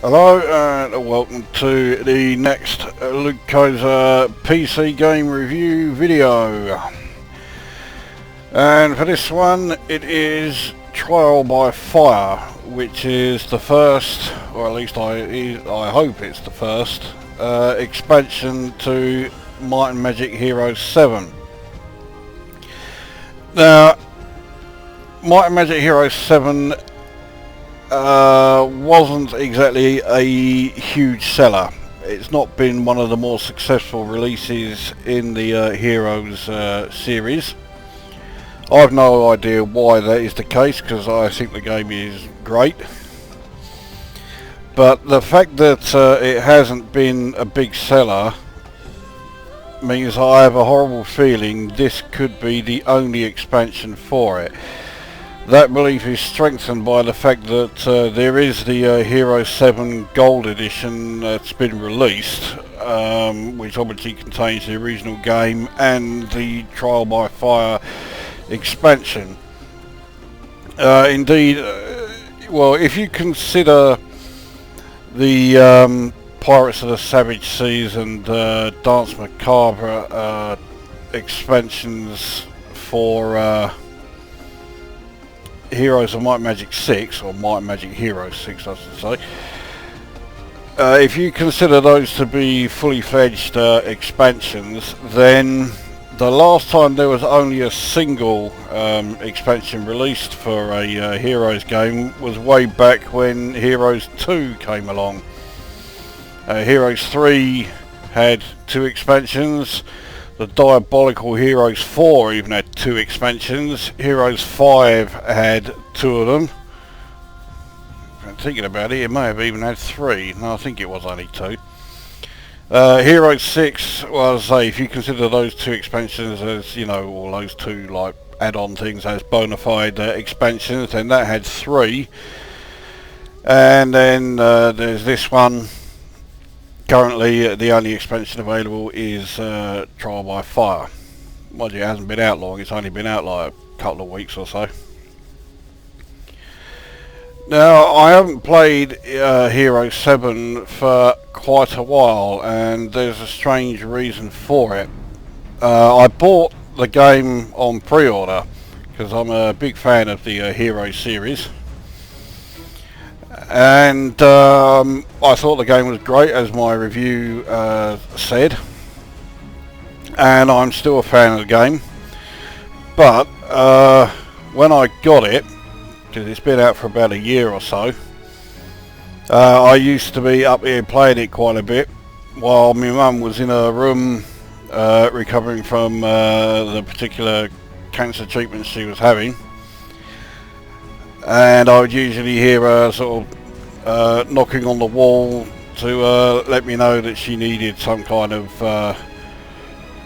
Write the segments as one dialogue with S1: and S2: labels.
S1: Hello and welcome to the next Lukozer PC game review video. And for this one it is Trial by Fire, which is the first, or at least I hope it's the first, expansion to Might and Magic Heroes 7. Now, Might and Magic Heroes 7 wasn't exactly a huge seller. It's not been one of the more successful releases in the Heroes series. I've no idea why that is the case, because I think the game is great. But the fact that it hasn't been a big seller means I have a horrible feeling this could be the only expansion for it. That belief is strengthened by the fact that there is the Heroes 7 Gold Edition that's been released, which obviously contains the original game and the Trial by Fire expansion. Indeed, well, if you consider the Pirates of the Savage Seas and Dance Macabre expansions for Heroes of Might and Magic 6, or Might and Magic Heroes 6 I should say, if you consider those to be fully fledged expansions, then the last time there was only a single expansion released for a Heroes game was way back when Heroes 2 came along. Heroes 3 had 2 expansions. The Diabolical Heroes 4 even had 2 expansions. Heroes 5 had 2 of them. I'm thinking about it, it may have even had 3. No, I think it was only 2. Heroes 6, well, as I say, if you consider those 2 expansions as, you know, or those 2 like add-on things as bona fide expansions, then that had 3. And then there's this one. Currently, the only expansion available is Trial by Fire. Mind you, it hasn't been out long, it's only been out like a couple of weeks or so. Now, I haven't played Heroes 7 for quite a while, and there's a strange reason for it. I bought the game on pre-order, because I'm a big fan of the Heroes series. And I thought the game was great, as my review said, and I'm still a fan of the game. But when I got it, because it's been out for about a year or so, I used to be up here playing it quite a bit while my mum was in her room recovering from the particular cancer treatment she was having. And I would usually hear her sort of knocking on the wall to let me know that she needed some kind of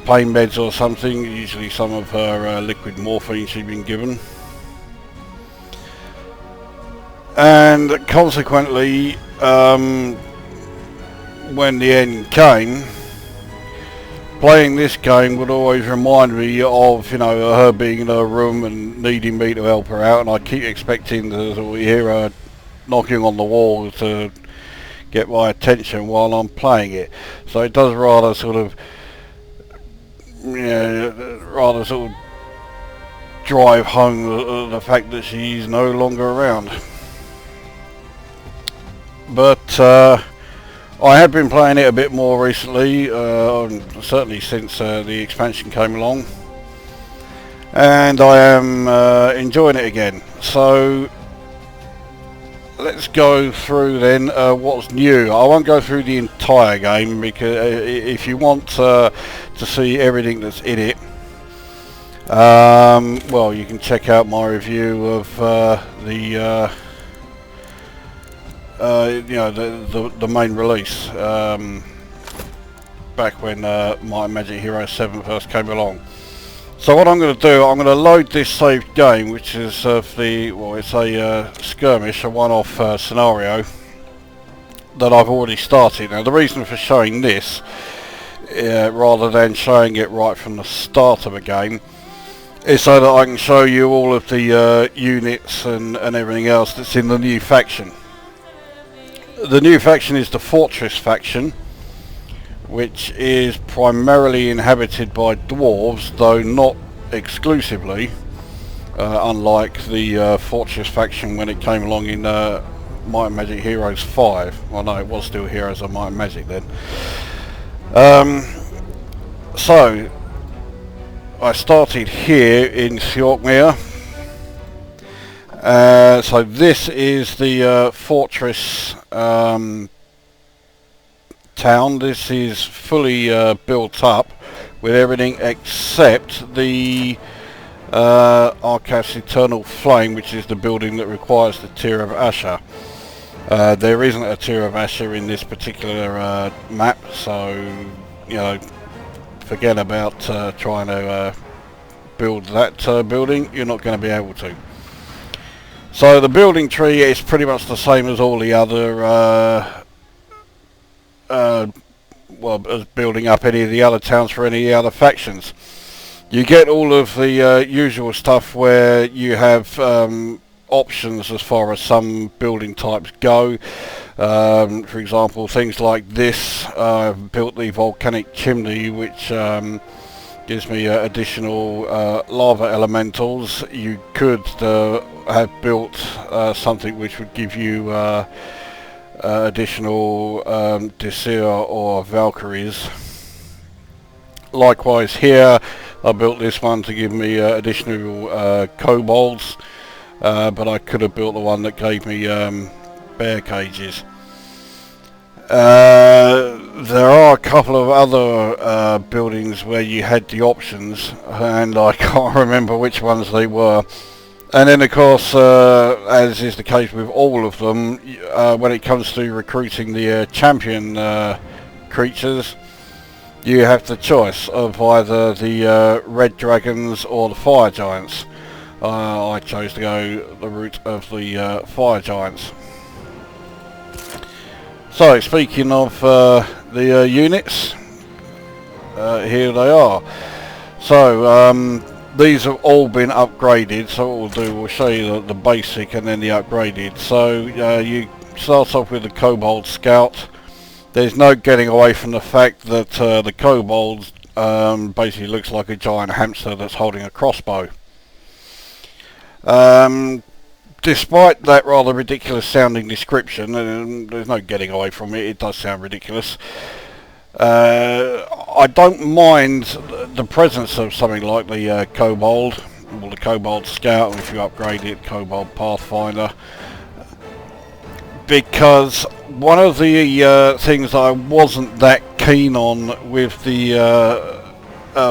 S1: pain meds or something, usually some of her liquid morphine she'd been given. And consequently, when the end came, playing this game would always remind me of, you know, her being in her room and needing me to help her out, and I keep expecting to sort of hear her knocking on the wall to get my attention while I'm playing it. So it does rather sort of, rather sort of drive home the fact that she's no longer around. But I have been playing it a bit more recently, certainly since the expansion came along, and I am enjoying it again. So let's go through then what's new. I won't go through the entire game, because if you want to see everything that's in it, well, you can check out my review of the main release back when Might and Magic Heroes 7 first came along. So what I'm going to do, I'm going to load this saved game, which is it's a skirmish, a one-off scenario that I've already started. Now, the reason for showing this, rather than showing it right from the start of a game, is so that I can show you all of the units and everything else that's in the new faction. The new faction is the Fortress faction, which is primarily inhabited by dwarves, though not exclusively, unlike the Fortress faction when it came along in Might and Magic Heroes 5. Well, no, it was still Heroes of Might and Magic then. So I started here in Thorkmere. So this is the Fortress town. This is fully built up with everything except the Arcas Eternal Flame, which is the building that requires the Tier of Asher. There isn't a Tier of Asher in this particular map, so you know, forget about trying to build that building. You're not going to be able to. So the building tree is pretty much the same as all the other well, as building up any of the other towns for any of the other factions. You get all of the usual stuff where you have options as far as some building types go. For example, things like this. I've built the volcanic chimney, which gives me additional lava elementals. You could have built something which would give you additional Disyr or Valkyries. Likewise here, I built this one to give me additional Kobolds, but I could have built the one that gave me bear cages. There are a couple of other buildings where you had the options, and I can't remember which ones they were. And then of course, as is the case with all of them, when it comes to recruiting the champion creatures, you have the choice of either the red dragons or the fire giants. I chose to go the route of the fire giants. So speaking of the units, here they are. So these have all been upgraded, so what we'll do, we'll show you the basic and then the upgraded. So you start off with the Kobold Scout. There's no getting away from the fact that the Kobolds basically looks like a giant hamster that's holding a crossbow. Despite that rather ridiculous sounding description, and there's no getting away from it, it does sound ridiculous. I don't mind the presence of something like the Kobold, or the Kobold Scout, if you upgrade it, Kobold Pathfinder, because one of the things I wasn't that keen on with the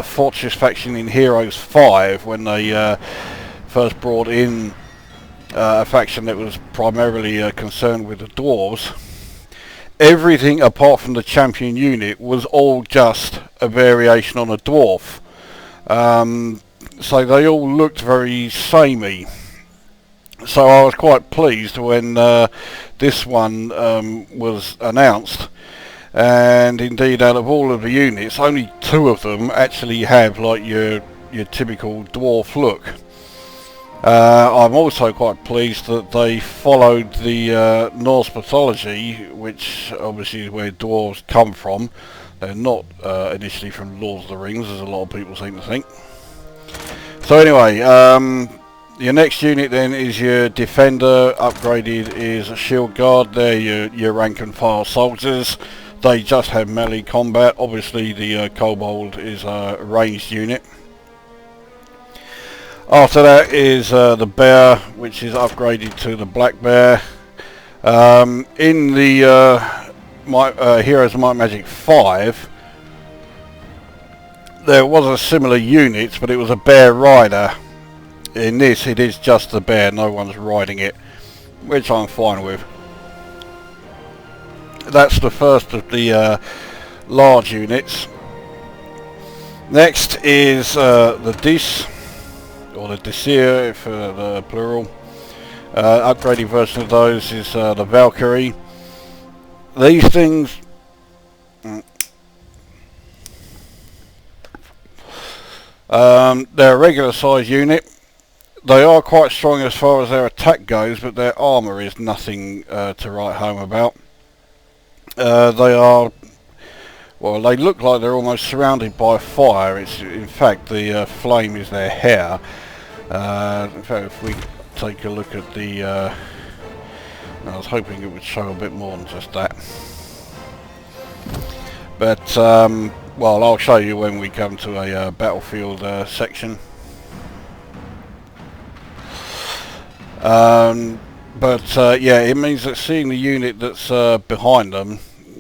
S1: Fortress faction in Heroes 5 when they first brought in a faction that was primarily concerned with the dwarves, everything apart from the champion unit was all just a variation on a dwarf. So they all looked very samey. So I was quite pleased when this one was announced, and indeed out of all of the units, only 2 of them actually have like your typical dwarf look. I'm also quite pleased that they followed the Norse mythology, which obviously is where dwarves come from. They're not initially from Lord of the Rings, as a lot of people seem to think. So anyway, your next unit then is your Defender. Upgraded is a Shield Guard. They're your rank and file soldiers. They just have melee combat. Obviously the Kobold is a ranged unit. After that is the Bear, which is upgraded to the Black Bear. In the Heroes of Might and Magic 5, there was a similar unit, but it was a Bear Rider. In this, it is just the bear, no one's riding it, which I'm fine with. That's the first of the large units. Next is the Dis, or the Disyr for the plural. Upgraded version of those is the Valkyrie. These things they're a regular size unit. They are quite strong as far as their attack goes, but their armour is nothing to write home about. They are, well, they look like they're almost surrounded by fire. It's, in fact, the flame is their hair. In fact, if we take a look at the, I was hoping it would show a bit more than just that. But, well, I'll show you when we come to a battlefield section. But yeah, it means that seeing the unit that's behind them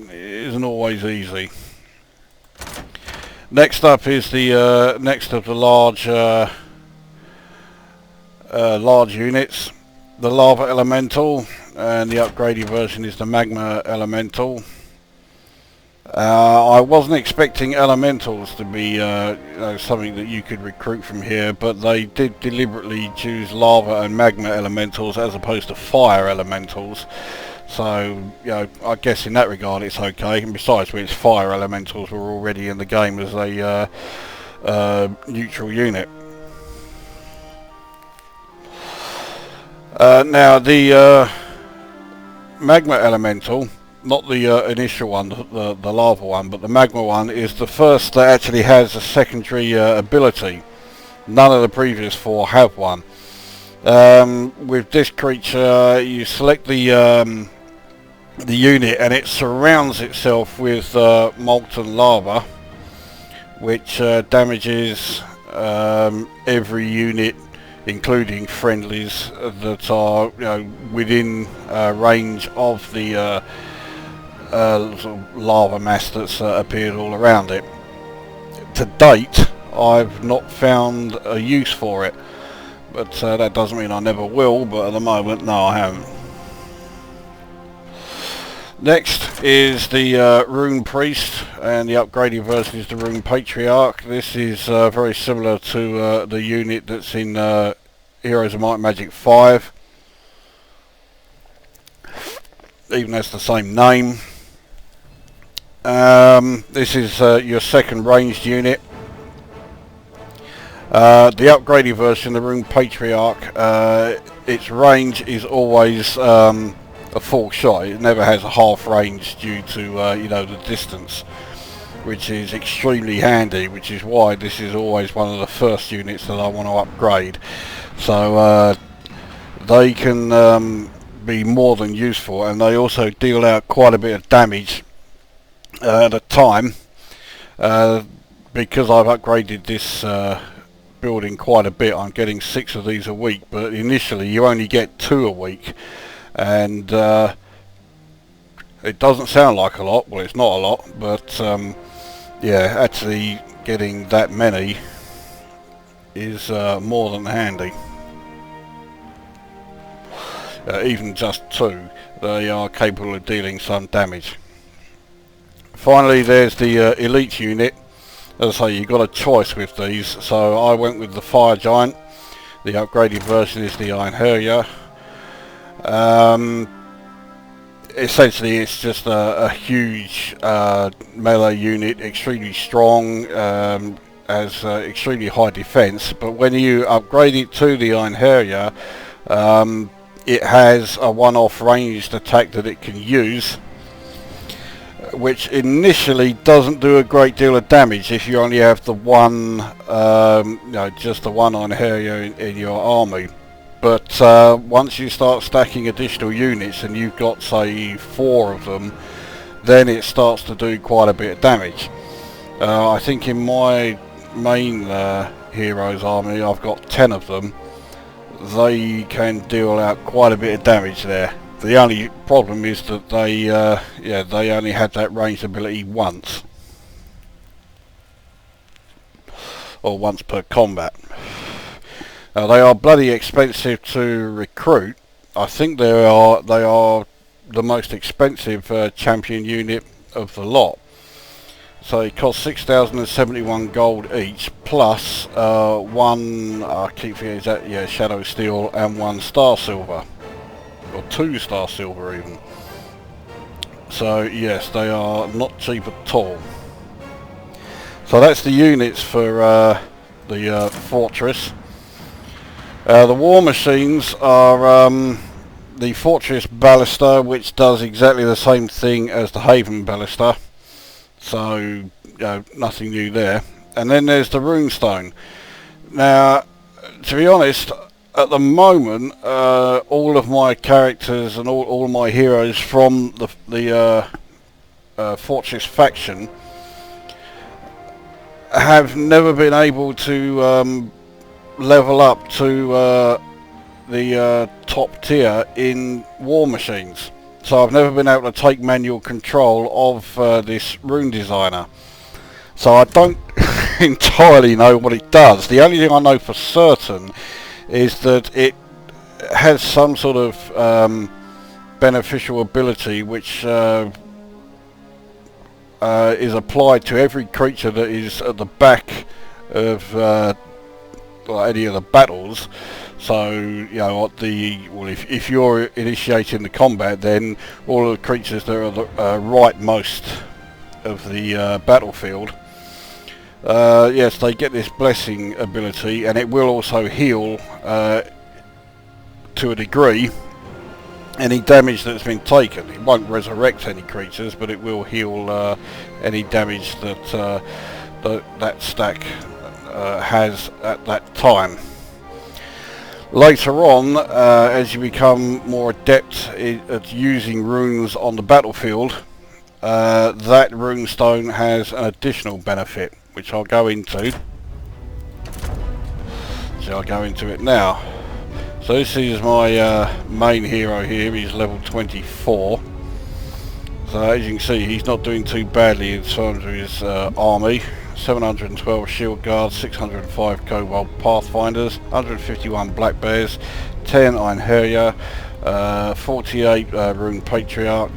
S1: isn't always easy. Next up is the next of the large large units, the Lava Elemental, and the upgraded version is the Magma Elemental. I wasn't expecting elementals to be something that you could recruit from here, but they did deliberately choose lava and magma elementals as opposed to fire elementals. So, I guess in that regard it's okay. And besides which, fire elementals were already in the game as a neutral unit. Now the magma elemental, not the initial one, the lava one, but the magma one is the first that actually has a secondary ability. None of the previous four have one. With this creature, you select the unit and it surrounds itself with molten lava, which damages every unit, including friendlies that are within range of the sort of lava mass that's appeared all around it. To date, I've not found a use for it, but that doesn't mean I never will, but at the moment, no, I haven't. Next is the Rune Priest, and the upgraded version is the Rune Patriarch. This is very similar to the unit that's in Heroes of Might and Magic 5, even has the same name. This is your second ranged unit. The upgraded version, the Rune Patriarch, its range is always a full shot. It never has a half range due to the distance, which is extremely handy, which is why this is always one of the first units that I want to upgrade. So they can be more than useful, and they also deal out quite a bit of damage at a time, because I've upgraded this building quite a bit. I'm getting 6 of these a week, but initially you only get 2 a week, and it doesn't sound like a lot. Well, it's not a lot, but yeah, actually getting that many is more than handy. Even just 2, they are capable of dealing some damage. Finally, there's the elite unit. As I say, you've got a choice with these, so I went with the Fire Giant. The upgraded version is the Einherjar. Essentially, it's just a huge melee unit, extremely strong, has extremely high defense, but when you upgrade it to the Einherjar, it has a one-off ranged attack that it can use, which initially doesn't do a great deal of damage if you only have the one, just the one Einherjar in your army. But once you start stacking additional units and you've got, say, 4 of them, then it starts to do quite a bit of damage. I think in my main heroes army, I've got 10 of them. They can deal out quite a bit of damage there. The only problem is that they only had that ranged ability once, or once per combat. They are bloody expensive to recruit. I think they are the most expensive champion unit of the lot. So it costs 6,071 gold each, plus one, I keep forgetting that, Shadow Steel, and 1 Star Silver. Or 2 Star Silver even. So yes, they are not cheap at all. So that's the units for the fortress. The war machines are the Fortress Ballista, which does exactly the same thing as the Haven Ballista, so nothing new there. And then there's the Runestone. Now, to be honest, at the moment, all of my characters and all of my heroes from the Fortress faction have never been able to level up to the top tier in War Machines. So I've never been able to take manual control of this Rune Designer. So I don't entirely know what it does. The only thing I know for certain is that it has some sort of beneficial ability which is applied to every creature that is at the back of any of the battles. So if you're initiating the combat, then all of the creatures that are the rightmost of the battlefield, yes, they get this blessing ability, and it will also heal to a degree any damage that's been taken. It won't resurrect any creatures, but it will heal any damage that that stack has at that time. Later on, as you become more adept at using runes on the battlefield, that runestone has an additional benefit, which I'll go into. So I'll go into it now. So this is my main hero here. He's level 24. So as you can see, he's not doing too badly in terms of his army. 712 shield guards, 605 Kobold pathfinders, 151 black bears, 10 Einherjar, 48 Rune patriarch,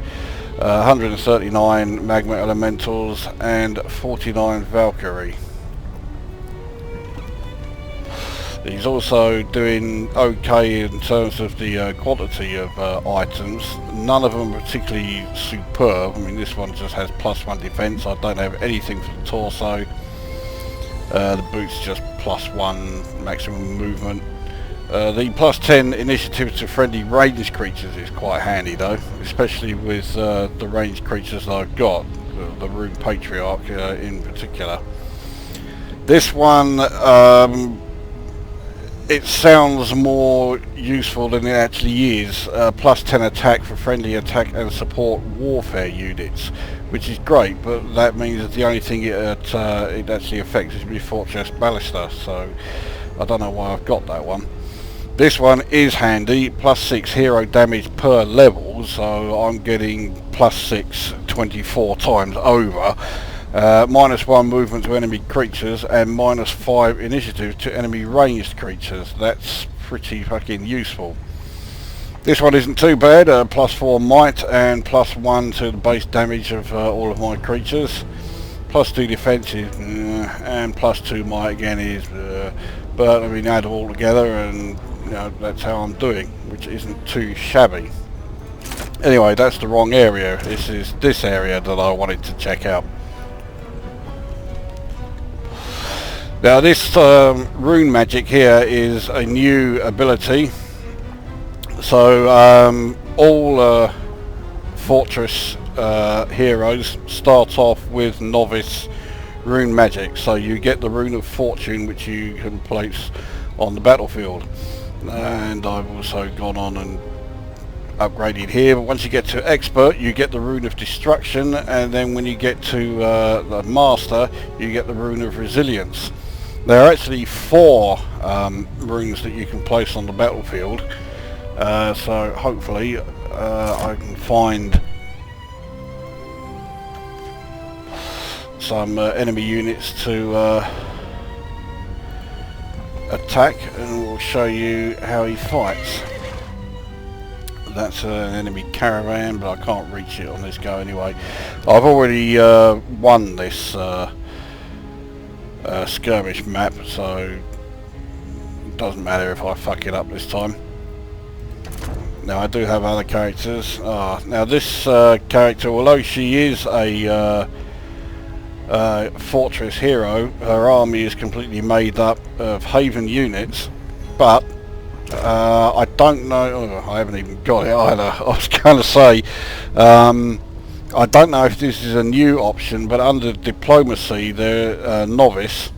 S1: 139 magma elementals, and 49 Valkyrie. He's also doing okay in terms of the quantity of items. None of them are particularly superb. I mean, this one just has +1 defense. I don't have anything for the torso. The boots just +1 maximum movement. The +10 initiative to friendly ranged creatures is quite handy though, especially with the ranged creatures that I've got, the Rune Patriarch in particular. This one, it sounds more useful than it actually is. +10 attack for friendly attack and support warfare units, which is great, but that means that the only thing it actually affects is the Fortress Ballista, so I don't know why I've got that one. This one is handy, +6 hero damage per level, so I'm getting +6 24 times over. -1 movement to enemy creatures and -5 initiative to enemy ranged creatures. That's pretty fucking useful. This one isn't too bad, +4 might and +1 to the base damage of all of my creatures. +2 defensive and +2 might again is, but I mean add them all together and that's how I'm doing, which isn't too shabby. Anyway, that's the wrong area. This is this area that I wanted to check out. Now this Rune Magic here is a new ability. So all Fortress heroes start off with Novice Rune Magic. So you get the Rune of Fortune, which you can place on the battlefield. And I've also gone on and upgraded here, but once you get to Expert you get the Rune of Destruction, and then when you get to the Master you get the Rune of Resilience. There are actually 4 runes that you can place on the battlefield, so hopefully I can find some enemy units to attack, and we'll show you how he fights. That's an enemy caravan, but I can't reach it on this go anyway. I've already won this skirmish map, so it doesn't matter if I fuck it up this time. Now I do have other characters. Now this character, although she is a Fortress hero, her army is completely made up of Haven units, but I don't know, oh, I haven't even got it either. I was going to say, I don't know if this is a new option, but under diplomacy, novice,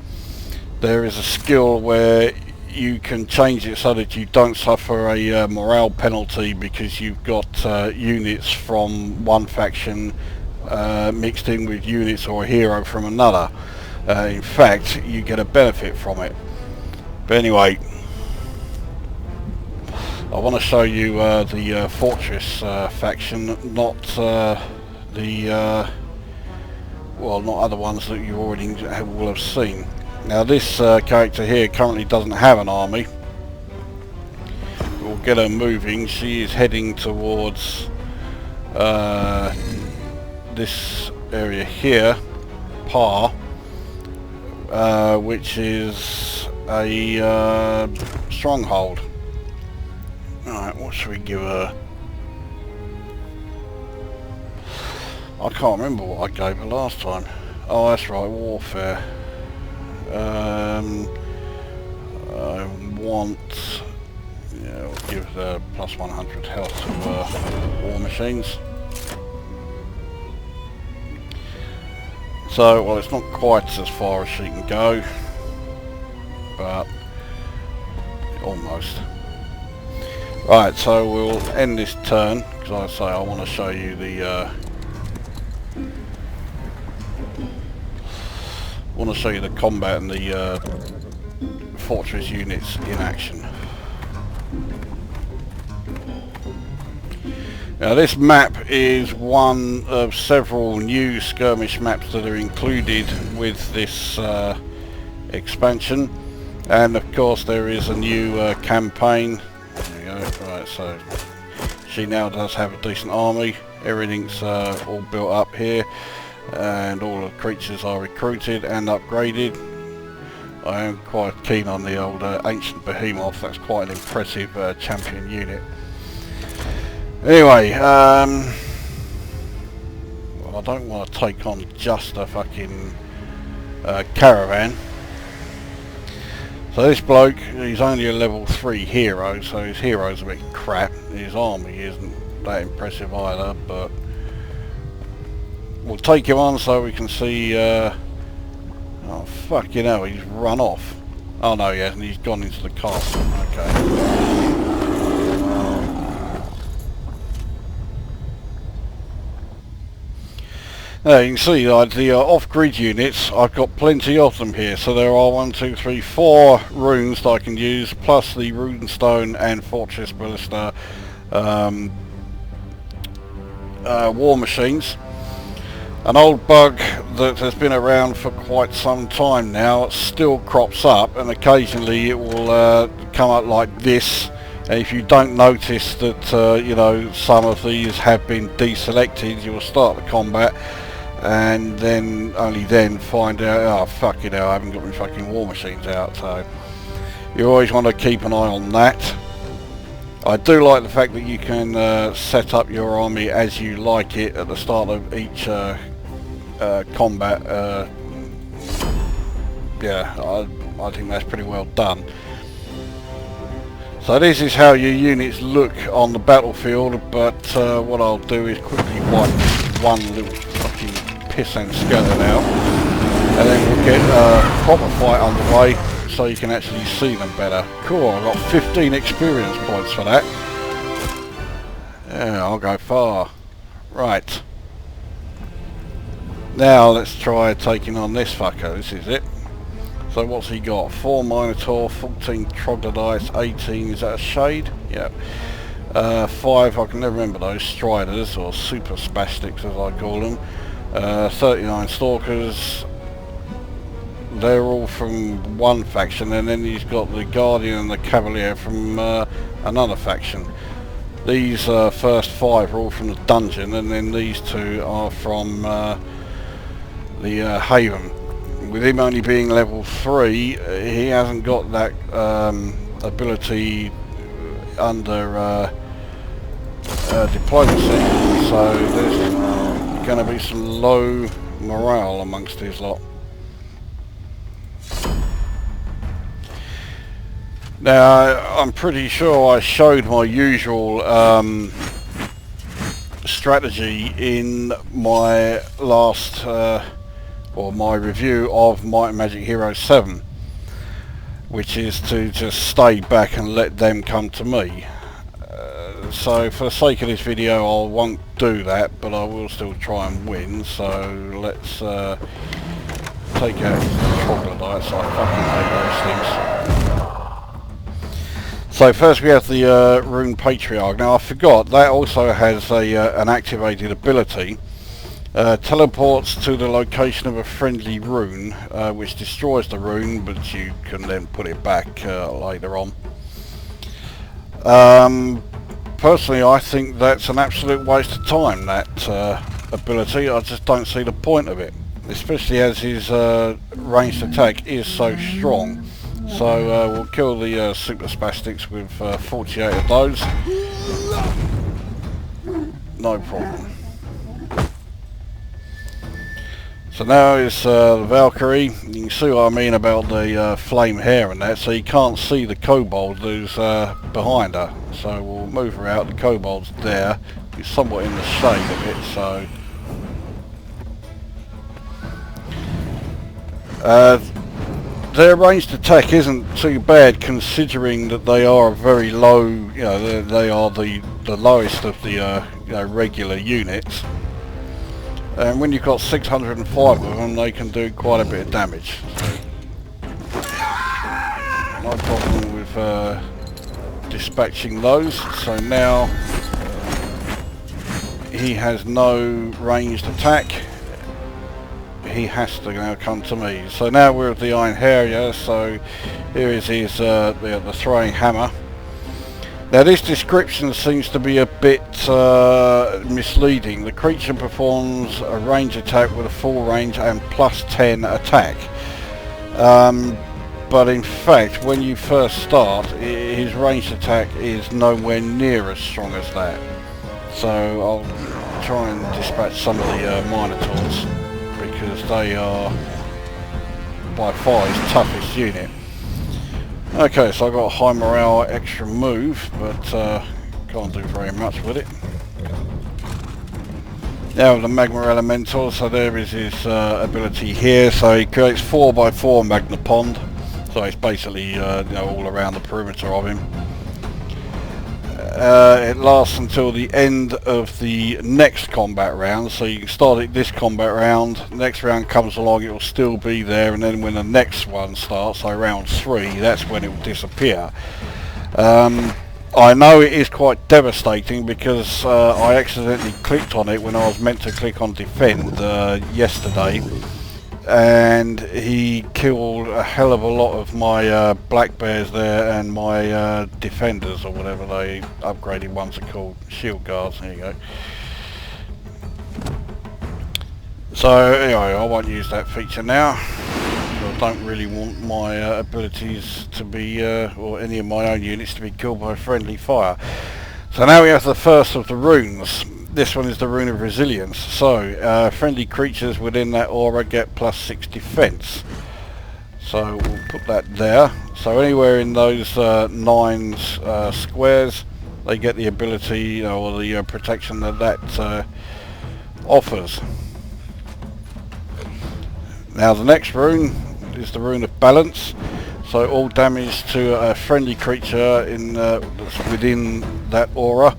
S1: there is a skill where you can change it so that you don't suffer a morale penalty because you've got units from one faction mixed in with units or a hero from another. In fact, you get a benefit from it. But anyway, I want to show you the Fortress faction, not not other ones that you already will have seen. Now this character here currently doesn't have an army. We'll get her moving. She is heading towards this area here, Par, which is a stronghold. Alright, what should we give her? I can't remember what I gave her last time. Oh, that's right, warfare. I want... yeah, we'll give her plus 100 health to war machines. So, well, it's not quite as far as she can go, but almost. Right, so we'll end this turn, because I say I want to show you the combat and the fortress units in action. Now this map is one of several new skirmish maps that are included with this expansion, and of course there is a new campaign. There we go. Right, so she now does have a decent army. Everything's all built up here, and all the creatures are recruited and upgraded. I am quite keen on the old ancient behemoth. That's quite an impressive champion unit. Anyway, well, I don't want to take on just a fucking caravan. So this bloke, he's only a level 3 hero, so his hero's a bit crap. His army isn't that impressive either, but we'll take him on so we can see... oh fucking hell, he's run off. Oh no, he hasn't, he's gone into the castle. Okay. Now you can see like the off-grid units, I've got plenty of them here. So there are 1, 2, 3, 4 runes that I can use, plus the rune stone and fortress ballista war machines. An old bug that has been around for quite some time now still crops up, and occasionally it will come up like this. And if you don't notice that you know, some of these have been deselected, you will start the combat and then only then find out, oh fuck it, I haven't got my fucking war machines out. So you always want to keep an eye on that. I do like the fact that you can set up your army as you like it at the start of each combat. Yeah, I think that's pretty well done. So this is how your units look on the battlefield, but what I'll do is quickly wipe one little fucking piss and skeleton out, and then we'll get a proper fight underway so you can actually see them better. Cool, I've got 15 experience points for that. Yeah, I'll go far. Right. Now let's try taking on this fucker. This is it. So what's he got? 4 Minotaur, 14 Troglodytes, 18, is that a Shade? Yeah. 5, I can never remember those, Striders, or Super Spastics as I call them. 39 Stalkers. They're all from one faction, and then he's got the Guardian and the Cavalier from another faction. These first 5 are all from the dungeon, and then these 2 are from the Haven. With him only being level 3, he hasn't got that ability under diplomacy, so there's going to be some low morale amongst his lot. Now, I'm pretty sure I showed my usual strategy in my last, or my review of Might and Magic Heroes 7, which is to just stay back and let them come to me. So for the sake of this video I won't do that, but I will still try and win. So let's take out troglodytes. I fucking hate those things. So first we have the Rune Patriarch. Now I forgot, that also has an activated ability. Teleports to the location of a friendly rune, which destroys the rune, but you can then put it back later on. Personally, I think that's an absolute waste of time, that ability. I just don't see the point of it, especially as his ranged attack is so strong. So we'll kill the super spastics with 48 of those. No problem. So now it's the Valkyrie. You can see what I mean about the flame hair and that, so you can't see the Kobold who's behind her. So we'll move her out. The Kobold's there. He's somewhat in the shade of it, so... their ranged attack isn't too bad considering that they are a very low, you know, they are the lowest of the you know, regular units. And when you've got 605 of them, they can do quite a bit of damage. So, no problem with dispatching those. So now he has no ranged attack. He has to now come to me. So now we're at the Einherjar. So here is his the throwing hammer. Now this description seems to be a bit misleading. The creature performs a range attack with a full range and plus 10 attack. But in fact, when you first start, his ranged attack is nowhere near as strong as that. So I'll try and dispatch some of the Minotaurs, because they are by far his toughest unit. Okay, so I got a high morale extra move, but can't do very much with it. Now the Magma Elemental, so there is his ability here. So he creates 4x4 Magma Pond. So it's basically you know, all around the perimeter of him. It lasts until the end of the next combat round, so you can start it this combat round, next round comes along, it will still be there, and then when the next one starts, so round 3, that's when it will disappear. I know it is quite devastating because I accidentally clicked on it when I was meant to click on defend yesterday, and he killed a hell of a lot of my black bears there and my defenders, or whatever they upgraded ones are called, shield guards. There you go. So anyway, I won't use that feature now. I don't really want my abilities to be, or any of my own units to be killed by friendly fire. So now we have the first of the runes. This one is the Rune of Resilience. So friendly creatures within that aura get plus 6 defense. So we'll put that there. So anywhere in those 9 squares, they get the ability, you know, or the protection that that offers. Now the next rune is the Rune of Balance. So all damage to a friendly creature in that's within that aura,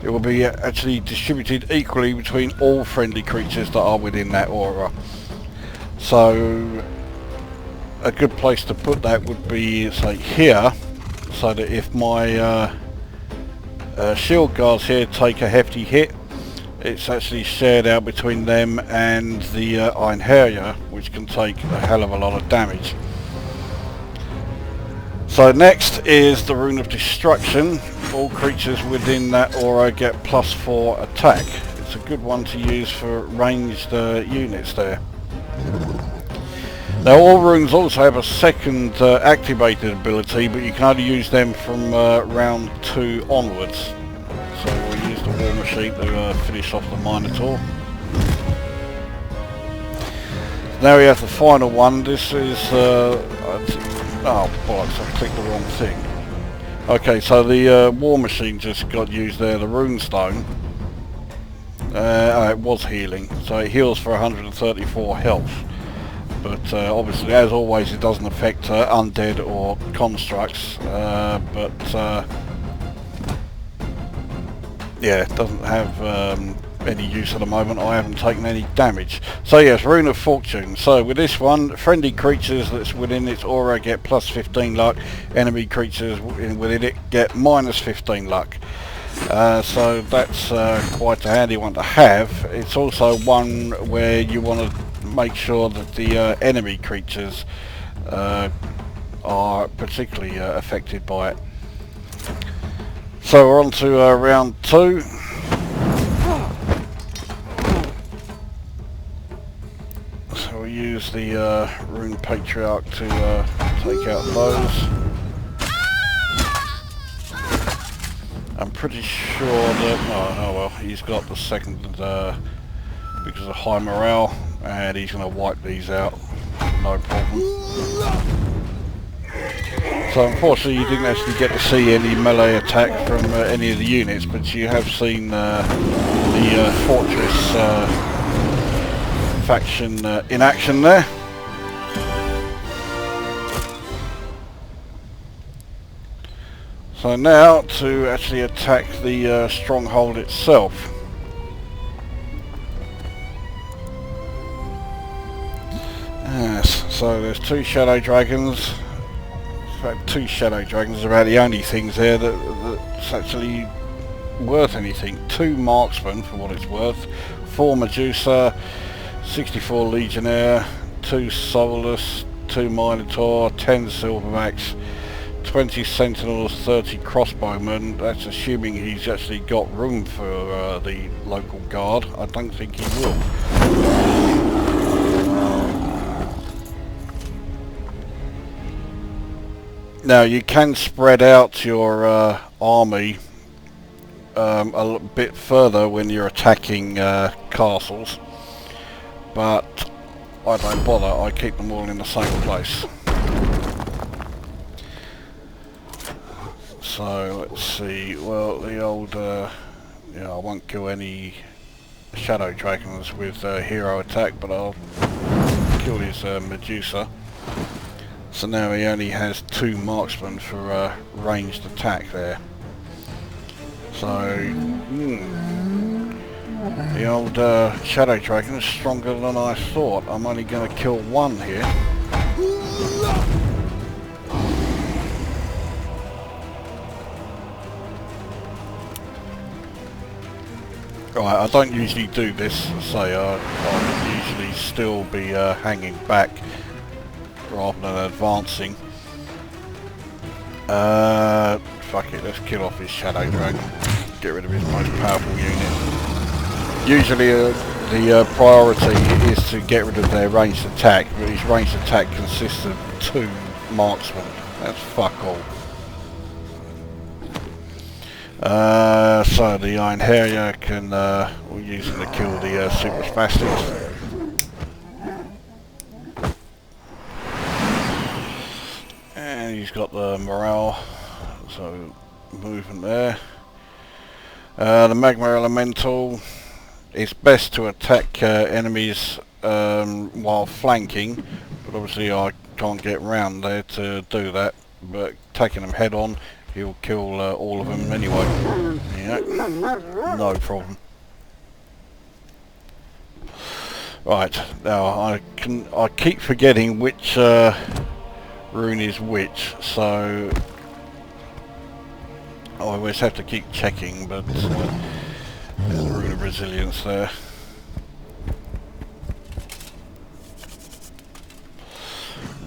S1: it will be actually distributed equally between all friendly creatures that are within that aura. So a good place to put that would be, say, here, so that if my shield guards here take a hefty hit, it's actually shared out between them and the Einherjar, which can take a hell of a lot of damage. So next is the Rune of Destruction. All creatures within that aura get plus 4 attack. It's a good one to use for ranged units there. Now all runes also have a second activated ability, but you can only use them from round 2 onwards. So we'll use the War Machine to finish off the Minotaur. Now we have the final one. This is oh bollocks, I've clicked the wrong thing. Okay, so the war machine just got used there, the rune stone. It was healing, so it heals for 134 health. But obviously, as always, it doesn't affect undead or constructs. Yeah, it doesn't have any use at the moment. I haven't taken any damage. So yes, Rune of Fortune. So with this one, friendly creatures that's within its aura get plus 15 luck. Enemy creatures within it get minus 15 luck. So that's quite a handy one to have. It's also one where you want to make sure that the enemy creatures are particularly affected by it. So we're on to round 2. So we use the Rune Patriarch to take out those. I'm pretty sure that... oh well, he's got the second because of high morale, and he's going to wipe these out, no problem. So unfortunately you didn't actually get to see any melee attack from any of the units, but you have seen the Fortress faction in action there. So now to actually attack the stronghold itself. Yes, so there's 2 Shadow Dragons. In fact, 2 Shadow Dragons are about the only things there that's actually worth anything. 2 Marksmen for what it's worth, 4 Medusa, 64 Legionnaire, 2 Soulless, 2 Minotaur, 10 Silverbacks, 20 Sentinels, 30 Crossbowmen. That's assuming he's actually got room for the local guard. I don't think he will. Now you can spread out your army a bit further when you're attacking castles, but I don't bother. I keep them all in the same place. So let's see. Well, the old yeah, I won't kill any Shadow Dragons with hero attack, but I'll kill his Medusa. So now he only has 2 marksmen for ranged attack there. So the old Shadow Dragon is stronger than I thought. I'm only going to kill 1 here. Right, I don't usually do this, say I usually still be hanging back rather than advancing. Fuck it, let's kill off his Shadow Dragon. Get rid of his most powerful unit. Usually the priority is to get rid of their ranged attack, but his ranged attack consists of 2 marksmen. That's fuck all. So the Einherjar can, we'll use him to kill the super spastics. And he's got the morale, so movement there. The Magma Elemental, it's best to attack enemies while flanking, but obviously I can't get round there to do that, but attacking them head on, he'll kill all of them anyway. Yeah, no problem. Right, now I keep forgetting which rune is which, so I always have to keep checking, but there's a Rune of Resilience there.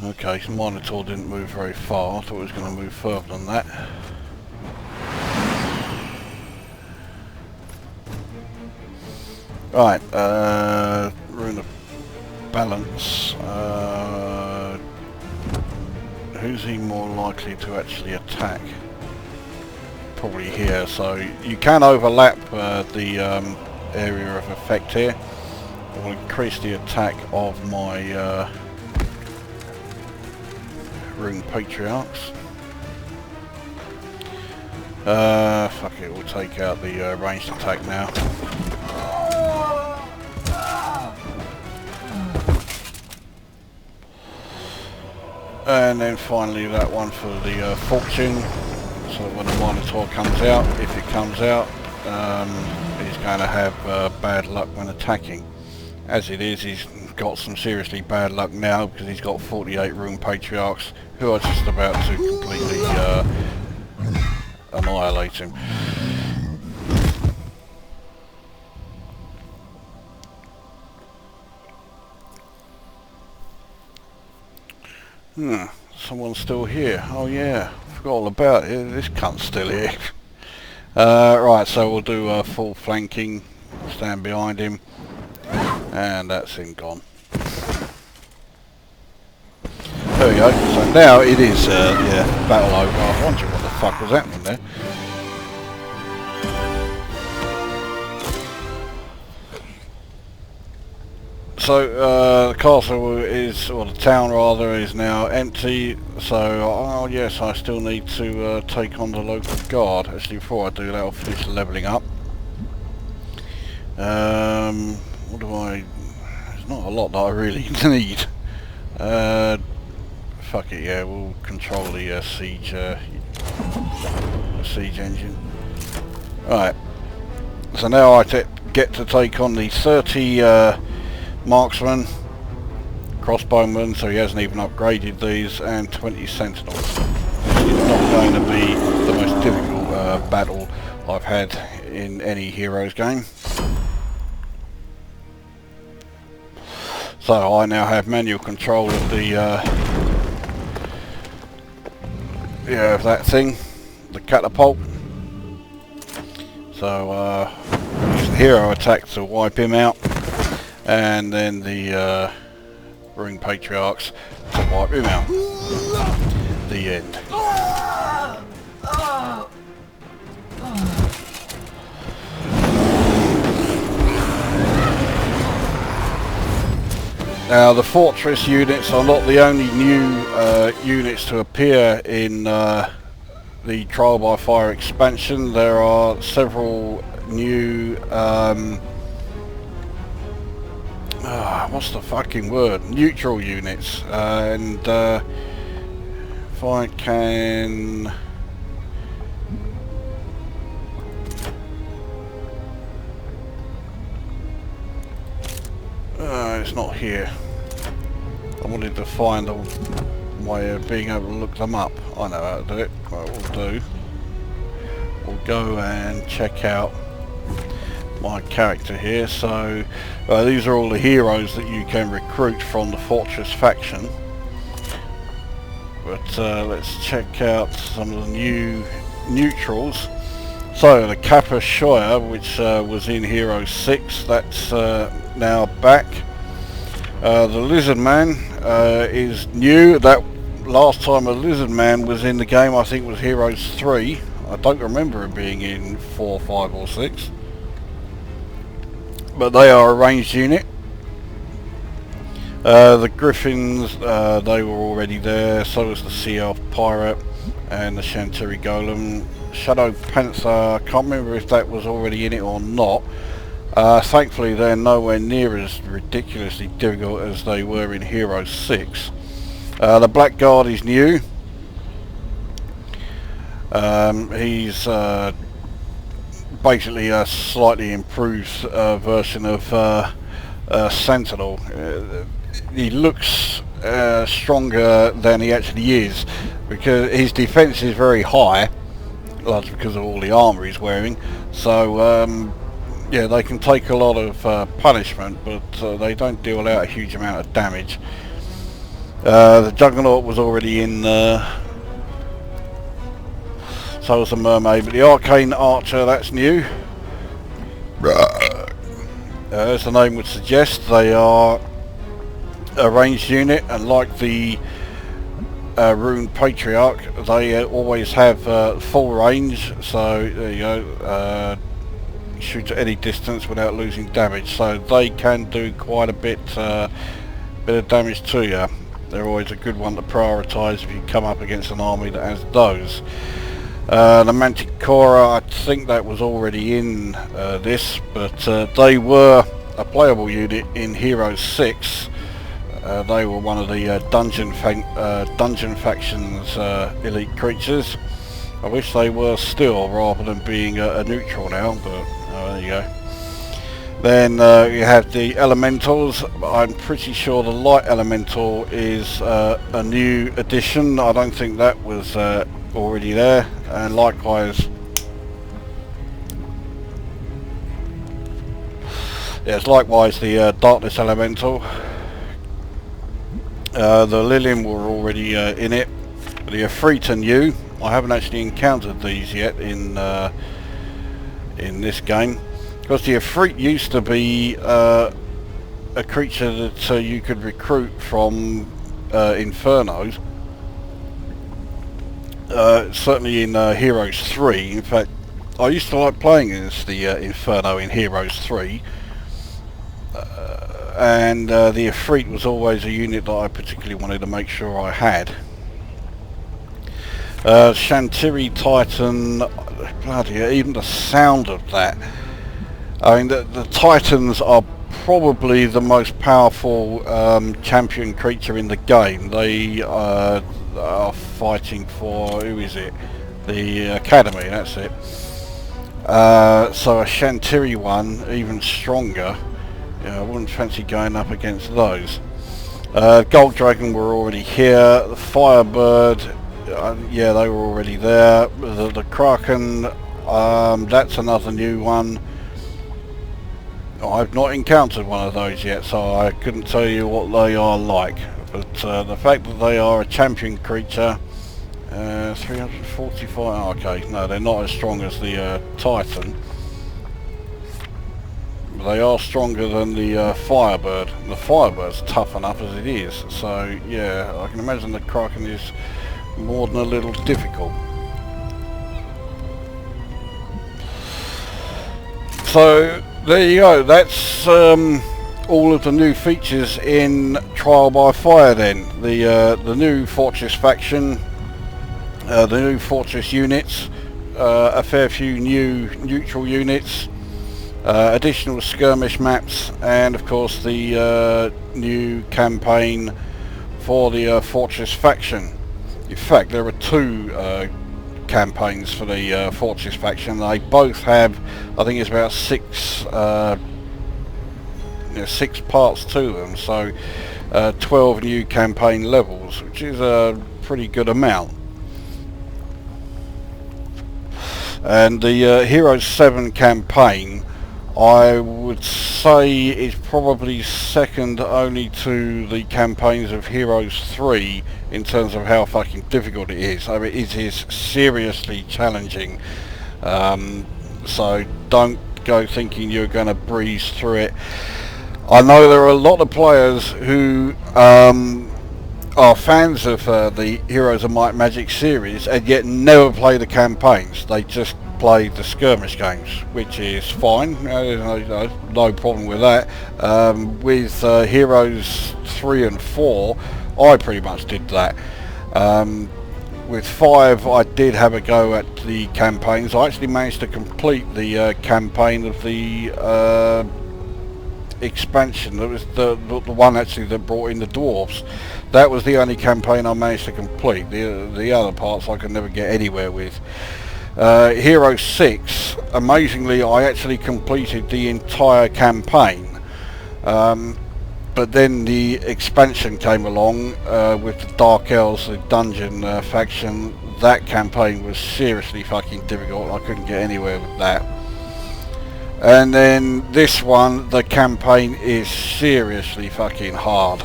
S1: Okay, so Minotaur didn't move very far. I thought it was going to move further than that. Right, Rune of Balance. Who's he more likely to actually attack? Probably here, so you can overlap the area of effect here. I will increase the attack of my Rune Patriarchs. Fuck it, we'll take out the ranged attack now. And then finally that one for the fortune, so when the Minotaur comes out, if it comes out, he's going to have bad luck when attacking. As it is, he's got some seriously bad luck now because he's got 48 Rune Patriarchs who are just about to completely annihilate him. Someone's still here. Oh yeah, forgot all about it. This cunt's still here. Right, so we'll do full flanking, stand behind him, and that's him gone. There we go. So now it is, yeah, battle over. I wonder what the fuck was happening there. So the castle is, or the town rather, is now empty. So oh yes, I still need to take on the local guard. Actually, before I do that, I'll finish leveling up. What do I? There's not a lot that I really need. Fuck it, yeah, we'll control the siege engine. Right. So now I get to take on the 30. Marksman, crossbowman, so he hasn't even upgraded these, and 20 sentinels. It's not going to be the most difficult battle I've had in any Heroes game. So I now have manual control of the yeah, of that thing, the catapult. So use the hero attack to wipe him out. And then the Rune Patriarchs to wipe him out. The end. Now the fortress units are not the only new units to appear in the Trial by Fire expansion. There are several new what's the fucking word? Neutral units, and if I can, it's not here. I wanted to find a way of being able to look them up. I know how to do it. What we'll do, we'll go and check out my character here. So these are all the heroes that you can recruit from the Fortress faction, but let's check out some of the new neutrals. So the Kappa Shoya, which was in Hero 6, that's now back. The Lizard Man is new. That last time a Lizard Man was in the game, I think, was Heroes 3. I don't remember it being in 4, 5 or 6. But they are a ranged unit. The Griffins, they were already there, so was the Sea Elf Pirate and the Shantiri Golem. Shadow Panther, I can't remember if that was already in it or not. Thankfully they're nowhere near as ridiculously difficult as they were in Hero 6. The Black Guard is new. He's basically a slightly improved version of Sentinel. He looks stronger than he actually is, because his defense is very high, largely because of all the armor he's wearing. So yeah, they can take a lot of punishment, but they don't deal out a huge amount of damage. The Juggernaut was already in so was the Mermaid, but the Arcane Archer, that's new. As the name would suggest, they are a ranged unit, and like the Rune Patriarch, they always have full range, so there you go, shoot at any distance without losing damage, so they can do quite a bit of damage to you. They're always a good one to prioritise if you come up against an army that has those. The Manticora, I think that was already in this, but they were a playable unit in Heroes 6. They were one of the dungeon faction's elite creatures. I wish they were still, rather than being a neutral now, but there you go. Then you have the Elementals. I'm pretty sure the Light Elemental is a new addition. I don't think that was already there. And likewise, yes, likewise the Darkness Elemental. The Lilium were already in it. The Ifrit are new. I haven't actually encountered these yet in this game, because the Ifrit used to be a creature that you could recruit from Infernos. Certainly in Heroes 3. In fact, I used to like playing as the Inferno in Heroes 3. And the Ifrit was always a unit that I particularly wanted to make sure I had. Shantiri Titan, bloody hell, even the sound of that. I mean, the Titans are probably the most powerful champion creature in the game. They are fighting for, who is it? The Academy, that's it. So a Shantiri one, even stronger. Yeah, I wouldn't fancy going up against those. Gold Dragon were already here. The Firebird, yeah, they were already there. The Kraken, that's another new one. I've not encountered one of those yet, so I couldn't tell you what they are like. But the fact that they are a champion creature, 345, oh, okay, no, they're not as strong as the Titan. They are stronger than the Firebird. The Firebird's tough enough as it is, so yeah, I can imagine the Kraken is more than a little difficult. So there you go, that's all of the new features in Trial by Fire then. The new Fortress faction, the new Fortress units, a fair few new neutral units, additional skirmish maps, and of course the new campaign for the Fortress faction. In fact, there are two campaigns for the Fortress faction. They both have, I think it's about six parts to them, so 12 new campaign levels, which is a pretty good amount. And the Heroes 7 campaign, I would say, is probably second only to the campaigns of Heroes 3 in terms of how fucking difficult it is. I mean, it is seriously challenging. So don't go thinking you're going to breeze through it. I know there are a lot of players who are fans of the Heroes of Might and Magic series and yet never play the campaigns. They just play the skirmish games, which is fine. No problem with that. With Heroes 3 and 4, I pretty much did that. With 5, I did have a go at the campaigns. I actually managed to complete the campaign of the expansion. That was the one actually that brought in the Dwarves. That was the only campaign I managed to complete. The other parts I could never get anywhere with. Hero 6, amazingly, I actually completed the entire campaign. But then the expansion came along with the Dark Elves, the dungeon faction. That campaign was seriously fucking difficult. I couldn't get anywhere with that. And then this one, the campaign is seriously fucking hard.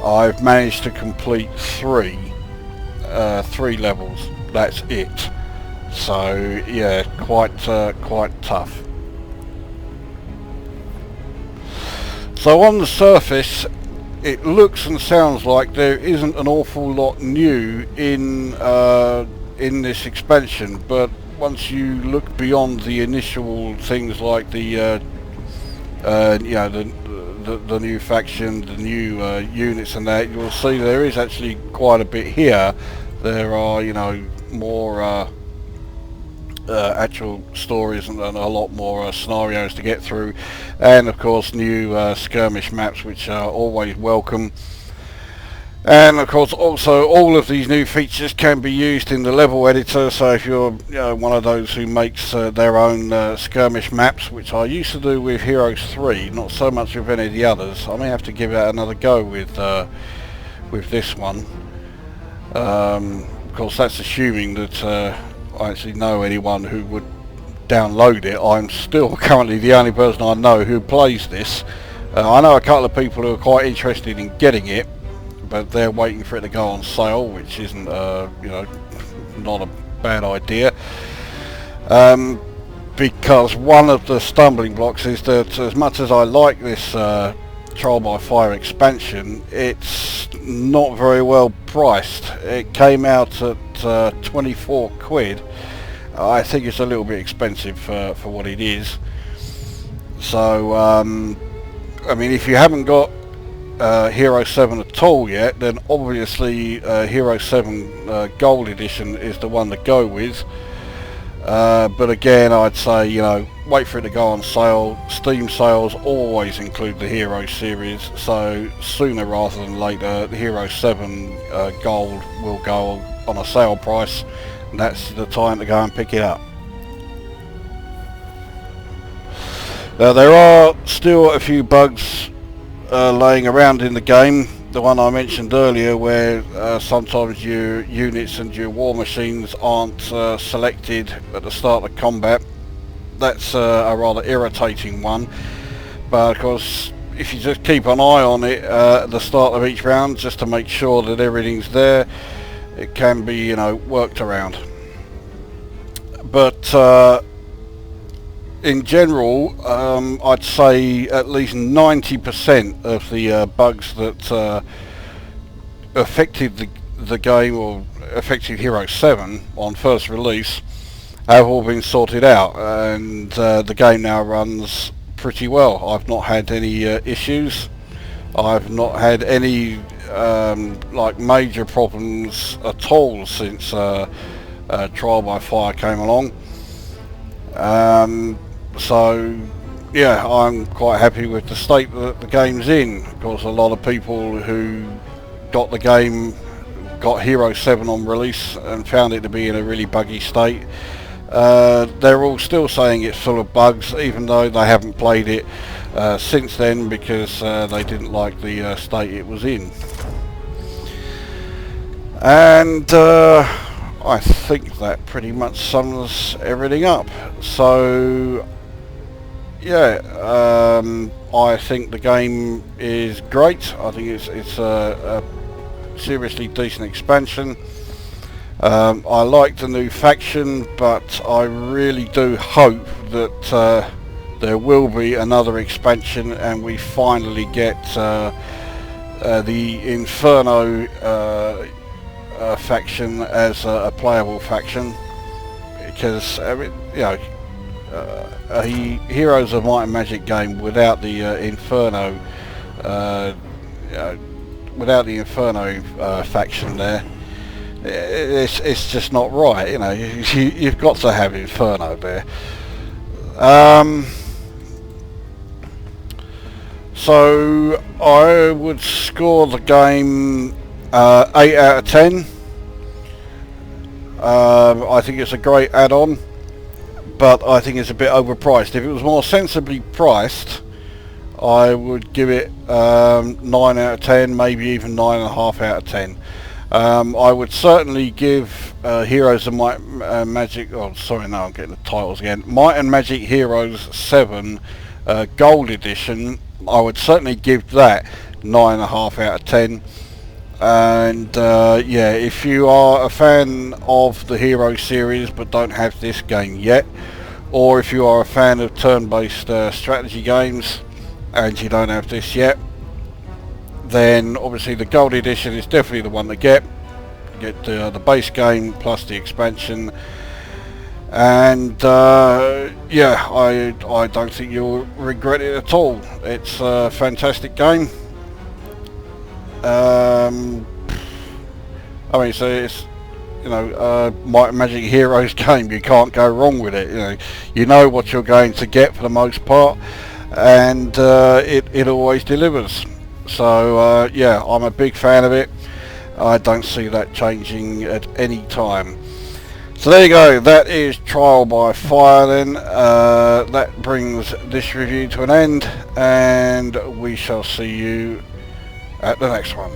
S1: I've managed to complete three levels. That's it. So yeah, quite tough. So on the surface, it looks and sounds like there isn't an awful lot new in this expansion, but once you look beyond the initial things like the the new faction, the new units and that, you'll see there is actually quite a bit here. There are, more actual stories and a lot more scenarios to get through, and of course new skirmish maps, which are always welcome. And of course also all of these new features can be used in the level editor, so if you're one of those who makes their own skirmish maps, which I used to do with Heroes 3, not so much with any of the others. I may have to give it another go with this one. Of course that's assuming that I actually know anyone who would download it. I'm still currently the only person I know who plays this. I know a couple of people who are quite interested in getting it, but they're waiting for it to go on sale, which isn't not a bad idea, because one of the stumbling blocks is that as much as I like this Trial by Fire expansion, it's not very well priced. It came out at 24 quid. I think it's a little bit expensive for what it is. So I mean, if you haven't got Hero 7 at all yet, then obviously Hero 7 Gold Edition is the one to go with. But again, I'd say, wait for it to go on sale. Steam sales always include the Hero series, so sooner rather than later the Hero 7 Gold will go on a sale price, and that's the time to go and pick it up. Now there are still a few bugs laying around in the game. The one I mentioned earlier, where sometimes your units and your war machines aren't selected at the start of combat. That's a rather irritating one, but of course if you just keep an eye on it at the start of each round, just to make sure that everything's there, it can be worked around. But in general, I'd say at least 90% of the bugs that affected the game, or affected Hero 7 on first release, have all been sorted out, and the game now runs pretty well. I've not had any issues. I've not had any like major problems at all since Trial by Fire came along. So yeah, I'm quite happy with the state that the game's in. Of course, a lot of people who got the game, got Hero 7 on release and found it to be in a really buggy state. They're all still saying it's full of bugs, even though they haven't played it since then, because they didn't like the state it was in. And I think that pretty much sums everything up. So yeah, I think the game is great. I think it's a seriously decent expansion. I like the new faction, but I really do hope that there will be another expansion and we finally get the Inferno faction as a playable faction, because a Heroes of Might and Magic game without the Inferno faction there, it's just not right. You've got to have Inferno there. So I would score the game 8 out of 10. I think it's a great add-on, but I think it's a bit overpriced. If it was more sensibly priced, I would give it 9 out of 10, maybe even 9.5 out of 10. I would certainly give Heroes of Might and Magic, oh sorry, no, I'm getting the titles again, Might and Magic Heroes 7 Gold Edition, I would certainly give that 9.5 out of 10. And yeah, if you are a fan of the Hero series but don't have this game yet, or if you are a fan of turn-based strategy games and you don't have this yet, then obviously the Gold Edition is definitely the one to get. Get the base game plus the expansion, and yeah, I don't think you'll regret it at all. It's a fantastic game. I mean, so You know, Might and Magic Heroes game, you can't go wrong with it. You know what you're going to get for the most part, and it always delivers. So yeah, I'm a big fan of it. I don't see that changing at any time. So there you go, that is Trial by Fire then. That brings this review to an end, and we shall see you at the next one.